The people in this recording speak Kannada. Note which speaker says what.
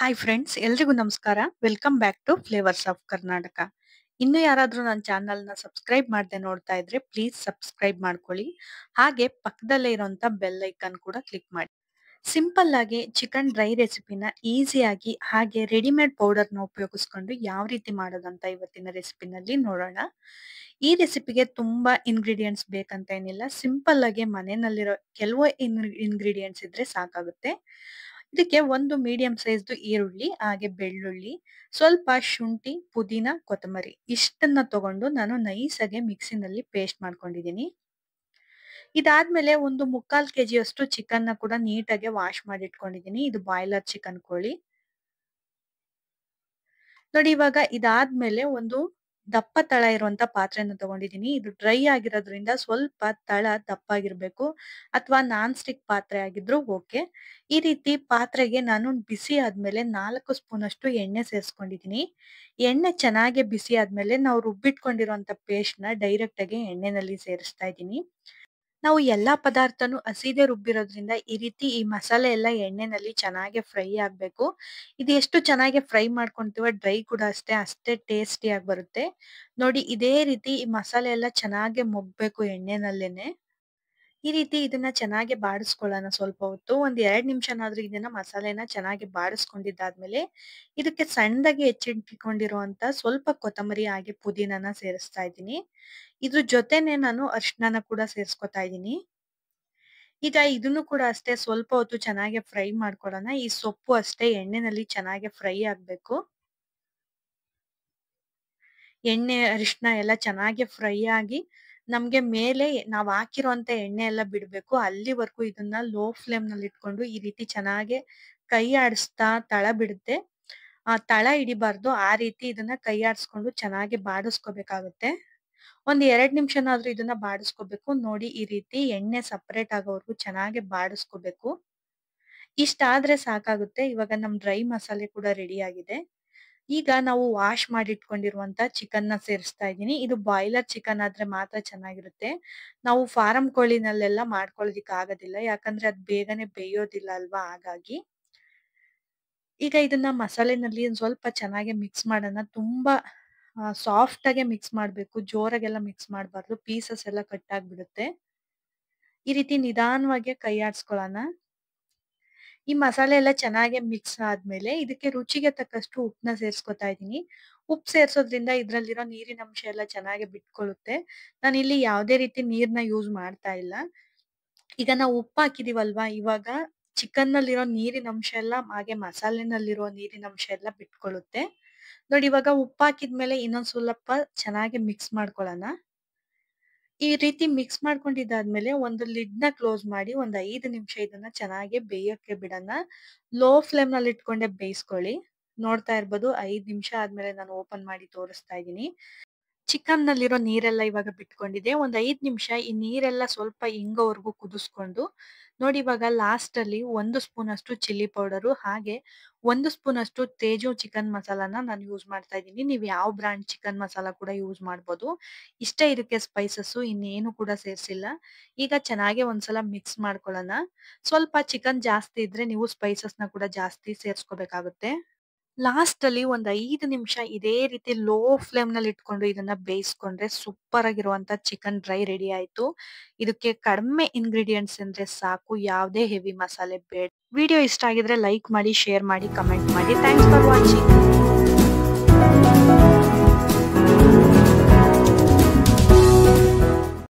Speaker 1: ಹಾಯ್ ಫ್ರೆಂಡ್ಸ್, ಎಲ್ರಿಗೂ ನಮಸ್ಕಾರ. Welcome back to flavours of Karnataka. ಇನ್ನು ಯಾರಾದ್ರೂ ನನ್ನ ಚಾನಲ್‌ನ ಸಬ್ಸ್ಕ್ರೈಬ್ ಮಾಡದೆ ನೋಡ್ತಾ ಇದ್ರೆ ಪ್ಲೀಸ್ ಸಬ್ಸ್ಕ್ರೈಬ್ ಮಾಡ್ಕೊಳ್ಳಿ. ಹಾಗೆ ಪಕ್ಕದಲ್ಲೇ ಇರುವಂತ ಬೆಲ್ ಐಕಾನ್ ಕೂಡ ಕ್ಲಿಕ್ ಮಾಡಿ. ಸಿಂಪಲ್ ಆಗಿ ಚಿಕನ್ ಡ್ರೈ ರೆಸಿಪಿನ ಈಸಿಯಾಗಿ ಹಾಗೆ ರೆಡಿಮೇಡ್ ಪೌಡರ್‌ನ ಉಪಯೋಗಿಸ್ಕೊಂಡು ಯಾವ ರೀತಿ ಮಾಡೋದಂತ ಇವತ್ತಿನ ರೆಸಿಪಿನಲ್ಲಿ ನೋಡೋಣ. ಈ ರೆಸಿಪಿಗೆ ತುಂಬಾ ಇಂಗ್ರೀಡಿಯೆಂಟ್ಸ್ ಬೇಕಂತ ಏನಿಲ್ಲ. ಸಿಂಪಲ್ ಆಗಿ ಮನೆಯಲ್ಲಿರೋ ಕೆಲವು ಇಂಗ್ರೀಡಿಯೆಂಟ್ಸ್ ಇದ್ರೆ ಸಾಕಾಗುತ್ತೆ. ಇದಕ್ಕೆ ಒಂದು ಮೀಡಿಯಂ ಸೈಜ್ದು ಈರುಳ್ಳಿ, ಹಾಗೆ ಬೆಳ್ಳುಳ್ಳಿ, ಸ್ವಲ್ಪ ಶುಂಠಿ, ಪುದೀನ, ಕೊತ್ತಂಬರಿ ಇಷ್ಟನ್ನ ತಗೊಂಡು ನಾನು ನೈಸ್ ಆಗಿ ಮಿಕ್ಸಿನಲ್ಲಿ ಪೇಸ್ಟ್ ಮಾಡ್ಕೊಂಡಿದ್ದೀನಿ. ಇದಾದ್ಮೇಲೆ ಒಂದು 3/4 ಕೆಜಿಯಷ್ಟು ಚಿಕನ್ ನ ಕೂಡ ನೀಟಾಗಿ ವಾಶ್ ಮಾಡಿ ಇಟ್ಕೊಂಡಿದ್ದೀನಿ. ಇದು ಬಾಯ್ಲರ್ ಚಿಕನ್ ಕೋಳಿ. ನೋಡಿ, ಇವಾಗ ಇದಾದ್ಮೇಲೆ ಒಂದು ದಪ್ಪ ತಳ ಇರುವಂತ ಪಾತ್ರೆನ ತಗೊಂಡಿದ್ದೀನಿ. ಇದು ಡ್ರೈ ಆಗಿರೋದ್ರಿಂದ ಸ್ವಲ್ಪ ತಳ ದಪ್ಪಾಗಿರ್ಬೇಕು, ಅಥವಾ ನಾನ್ ಸ್ಟಿಕ್ ಪಾತ್ರೆ ಆಗಿದ್ರು ಓಕೆ. ಈ ರೀತಿ ಪಾತ್ರೆಗೆ ನಾನು ಬಿಸಿ ಆದ್ಮೇಲೆ 4 ಸ್ಪೂನ್ ಅಷ್ಟು ಎಣ್ಣೆ ಸೇರಿಸ್ಕೊಂಡಿದ್ದೀನಿ. ಎಣ್ಣೆ ಚೆನ್ನಾಗಿ ಬಿಸಿ ಆದ್ಮೇಲೆ ನಾವು ರುಬ್ಬಿಟ್ಕೊಂಡಿರುವಂತ ಪೇಸ್ಟ್ ನ ಡೈರೆಕ್ಟ್ ಆಗಿ ಎಣ್ಣೆನಲ್ಲಿ ಸೇರಿಸ್ತಾ ಇದ್ದೀನಿ. ನಾವು ಎಲ್ಲಾ ಪದಾರ್ಥನು ಹಸಿದೇ ರುಬ್ಬಿರೋದ್ರಿಂದ ಈ ರೀತಿ ಈ ಮಸಾಲೆ ಎಲ್ಲ ಎಣ್ಣೆನಲ್ಲಿ ಚೆನ್ನಾಗಿ ಫ್ರೈ ಆಗ್ಬೇಕು. ಇದು ಎಷ್ಟು ಚೆನ್ನಾಗಿ ಫ್ರೈ ಮಾಡ್ಕೊಂತೀವೋ ಡ್ರೈ ಕೂಡ ಅಷ್ಟೇ ಟೇಸ್ಟಿ ಆಗಿ ಬರುತ್ತೆ. ನೋಡಿ, ಇದೇ ರೀತಿ ಈ ಮಸಾಲೆ ಎಲ್ಲ ಚೆನ್ನಾಗಿ ಮೊಗ್ಬೇಕು ಎಣ್ಣೆನಲ್ಲೇನೆ. ಈ ರೀತಿ ಇದನ್ನ ಚೆನ್ನಾಗಿ ಬಾಡಿಸ್ಕೊಳ್ಳೋಣ ಸ್ವಲ್ಪ ಹೊತ್ತು. ಒಂದ್ 2 ನಿಮಿಷನಾದ್ರೂ ಇದನ್ನ ಮಸಾಲೆನ ಚೆನ್ನಾಗಿ ಬಾಡಿಸ್ಕೊಂಡಿದ್ದಾದ್ಮೇಲೆ ಇದಕ್ಕೆ ಸಣ್ಣದಾಗಿ ಹೆಚ್ಚಿಟ್ಕೊಂಡಿರುವಂತ ಸ್ವಲ್ಪ ಕೊತ್ತಂಬರಿ ಹಾಗೆ ಪುದೀನನ ಸೇರಿಸ್ತಾ ಇದ್ದೀನಿ. ಇದ್ರ ಜೊತೆನೆ ನಾನು ಅರಿಶಿಣನ ಕೂಡ ಸೇರಿಸ್ಕೊತಾ ಇದ್ದೀನಿ. ಈಗ ಇದನ್ನು ಕೂಡ ಅಷ್ಟೇ ಸ್ವಲ್ಪ ಹೊತ್ತು ಚೆನ್ನಾಗಿ ಫ್ರೈ ಮಾಡ್ಕೊಳ್ಳೋಣ. ಈ ಸೊಪ್ಪು ಅಷ್ಟೇ ಎಣ್ಣೆನಲ್ಲಿ ಚೆನ್ನಾಗಿ ಫ್ರೈ ಆಗ್ಬೇಕು. ಎಣ್ಣೆ, ಅರಿಶಿಣ ಎಲ್ಲ ಚೆನ್ನಾಗಿ ಫ್ರೈ ಆಗಿ ನಮ್ಗೆ ಮೇಲೆ ನಾವ್ ಹಾಕಿರುವಂತ ಎಣ್ಣೆ ಎಲ್ಲ ಬಿಡ್ಬೇಕು. ಅಲ್ಲಿವರೆಗೂ ಇದನ್ನ ಲೋ ಫ್ಲೇಮ್ ನಲ್ಲಿ ಇಟ್ಕೊಂಡು ಈ ರೀತಿ ಚೆನ್ನಾಗಿ ಕೈ ಆಡಿಸ್ತಾ ತಳ ಬಿಡುತ್ತೆ. ತಳ ಹಿಡಿಬಾರ್ದು. ಆ ರೀತಿ ಇದನ್ನ ಕೈ ಆಡಿಸ್ಕೊಂಡು ಚೆನ್ನಾಗಿ ಬಾಡಿಸ್ಕೋಬೇಕಾಗುತ್ತೆ. ಒಂದ್ 2 ನಿಮಿಷನಾದ್ರೂ ಇದನ್ನ ಬಾಡಿಸ್ಕೋಬೇಕು. ನೋಡಿ, ಈ ರೀತಿ ಎಣ್ಣೆ ಸಪರೇಟ್ ಆಗೋವರೆಗೂ ಚೆನ್ನಾಗಿ ಬಾಡಿಸ್ಕೋಬೇಕು. ಇಷ್ಟಾದ್ರೆ ಸಾಕಾಗುತ್ತೆ. ಇವಾಗ ನಮ್ ಡ್ರೈ ಮಸಾಲೆ ಕೂಡ ರೆಡಿ ಆಗಿದೆ. ಈಗ ನಾವು ವಾಶ್ ಮಾಡಿ ಇಟ್ಕೊಂಡಿರುವಂತ ಚಿಕನ್ ನ ಸೇರಿಸ್ತಾ ಇದ್ದೀನಿ. ಇದು ಬಾಯ್ಲರ್ ಚಿಕನ್ ಆದ್ರೆ ಮಾತ್ರ ಚೆನ್ನಾಗಿರುತ್ತೆ. ನಾವು ಫಾರಂ ಕೋಳಿನಲ್ಲೆಲ್ಲ ಮಾಡ್ಕೊಳ್ಳೋದಿಕ್ ಆಗೋದಿಲ್ಲ, ಯಾಕಂದ್ರೆ ಅದ್ ಬೇಗನೆ ಬೇಯೋದಿಲ್ಲ ಅಲ್ವಾ, ಹಾಗಾಗಿ. ಈಗ ಇದನ್ನ ಮಸಾಲೆನಲ್ಲಿ ಒಂದ್ ಸ್ವಲ್ಪ ಚೆನ್ನಾಗಿ ಮಿಕ್ಸ್ ಮಾಡೋಣ. ತುಂಬಾ ಸಾಫ್ಟ್ ಆಗಿ ಮಿಕ್ಸ್ ಮಾಡ್ಬೇಕು, ಜೋರಾಗೆಲ್ಲ ಮಿಕ್ಸ್ ಮಾಡಬಾರ್ದು, ಪೀಸಸ್ ಎಲ್ಲ ಕಟ್ ಆಗ್ಬಿಡುತ್ತೆ. ಈ ರೀತಿ ನಿಧಾನವಾಗಿ ಕೈ ಆಡಿಸ್ಕೊಳ್ಳೋಣ. ಈ ಮಸಾಲೆ ಎಲ್ಲ ಚೆನ್ನಾಗಿ ಮಿಕ್ಸ್ ಆದ್ಮೇಲೆ ಇದಕ್ಕೆ ರುಚಿಗೆ ತಕ್ಕಷ್ಟು ಉಪ್ಪನ್ನ ಸೇರಿಸ್ಕೊತಾ ಇದ್ದೀನಿ. ಉಪ್ಪು ಸೇರ್ಸೋದ್ರಿಂದ ಇದ್ರಲ್ಲಿರೋ ನೀರಿನ ಅಂಶ ಎಲ್ಲ ಚೆನ್ನಾಗಿ ಬಿಟ್ಕೊಳ್ಳುತ್ತೆ. ನಾನು ಇಲ್ಲಿ ಯಾವುದೇ ರೀತಿ ನೀರ್ನ ಯೂಸ್ ಮಾಡ್ತಾ ಇಲ್ಲ. ಈಗ ನಾವು ಉಪ್ಪು ಹಾಕಿದೀವಲ್ವಾ, ಇವಾಗ ಚಿಕನ್ ನಲ್ಲಿರೋ ನೀರಿನ ಅಂಶ ಎಲ್ಲ ಹಾಗೆ ಮಸಾಲೆನಲ್ಲಿರೋ ನೀರಿನ ಅಂಶ ಎಲ್ಲ ಬಿಟ್ಕೊಳ್ಳುತ್ತೆ. ನೋಡಿ, ಇವಾಗ ಉಪ್ಪು ಹಾಕಿದ್ಮೇಲೆ ಇನ್ನೊಂದ್ ಸ್ವಲ್ಪ ಚೆನ್ನಾಗಿ ಮಿಕ್ಸ್ ಮಾಡ್ಕೊಳ್ಳೋಣ. ಈ ರೀತಿ ಮಿಕ್ಸ್ ಮಾಡ್ಕೊಂಡಿದ್ದಾದ್ಮೇಲೆ ಒಂದು ಲಿಡ್ ನ ಕ್ಲೋಸ್ ಮಾಡಿ ಒಂದ್ 5 ನಿಮಿಷ ಇದನ್ನ ಚೆನ್ನಾಗಿ ಬೇಯಕ್ಕೆ ಬಿಡೋಣ. ಲೋ ಫ್ಲೇಮ್ ನಲ್ಲಿ ಇಟ್ಕೊಂಡೆ ಬೇಯಿಸ್ಕೊಳ್ಳಿ. ನೋಡ್ತಾ ಇರ್ಬೋದು, 5 ನಿಮಿಷ ಆದ್ಮೇಲೆ ನಾನು ಓಪನ್ ಮಾಡಿ ತೋರಿಸ್ತಾ ಇದ್ದೀನಿ. ಚಿಕನ್ ನಲ್ಲಿರೋ ನೀರೆಲ್ಲ ಇವಾಗ ಬಿಟ್ಕೊಂಡಿದೆ. ಒಂದ್ 5 ನಿಮಿಷ ಈ ನೀರೆಲ್ಲ ಸ್ವಲ್ಪ ಇಂಗೋವರೆಗೂ ಕುದಿಸ್ಕೊಂಡು, ನೋಡಿ ಇವಾಗ ಲಾಸ್ಟ್ ಅಲ್ಲಿ 1 ಸ್ಪೂನ್ ಅಷ್ಟು ಚಿಲ್ಲಿ ಪೌಡರು ಹಾಗೆ 1 ಸ್ಪೂನ್ ಅಷ್ಟು ತೇಜು ಚಿಕನ್ ಮಸಾಲಾನ ನಾನು ಯೂಸ್ ಮಾಡ್ತಾ ಇದ್ದೀನಿ. ನೀವು ಯಾವ ಬ್ರಾಂಡ್ ಚಿಕನ್ ಮಸಾಲ ಕೂಡ ಯೂಸ್ ಮಾಡ್ಬೋದು. ಇಷ್ಟೇ ಇದಕ್ಕೆ ಸ್ಪೈಸಸ್, ಇನ್ನೇನು ಕೂಡ ಸೇರ್ಸಿಲ್ಲ. ಈಗ ಚೆನ್ನಾಗಿ ಒಂದ್ಸಲ ಮಿಕ್ಸ್ ಮಾಡ್ಕೊಳ್ಳೋಣ. ಸ್ವಲ್ಪ ಚಿಕನ್ ಜಾಸ್ತಿ ಇದ್ರೆ ನೀವು ಸ್ಪೈಸಸ್ ನ ಕೂಡ ಜಾಸ್ತಿ ಸೇರ್ಸ್ಕೋಬೇಕಾಗುತ್ತೆ. ಲಾಸ್ಟ್ ಅಲ್ಲಿ ಒಂದ್ 5 ನಿಮಿಷ ಇದೇ ರೀತಿ ಲೋ ಫ್ಲೇಮ್ ನಲ್ಲಿ ಇಟ್ಕೊಂಡು ಇದನ್ನ ಬೇಯಿಸ್ಕೊಂಡ್ರೆ ಸೂಪರ್ ಆಗಿರುವಂತ ಚಿಕನ್ ಡ್ರೈ ರೆಡಿ ಆಯ್ತು. ಇದಕ್ಕೆ ಕಡಿಮೆ ಇಂಗ್ರೀಡಿಯೆಂಟ್ಸ್ ಅಂದ್ರೆ ಸಾಕು, ಯಾವುದೇ ಹೆವಿ ಮಸಾಲೆ ಬೇಡ. ವಿಡಿಯೋ ಇಷ್ಟ ಆಗಿದ್ರೆ ಲೈಕ್ ಮಾಡಿ, ಶೇರ್ ಮಾಡಿ, ಕಮೆಂಟ್ ಮಾಡಿ. Thanks for watching.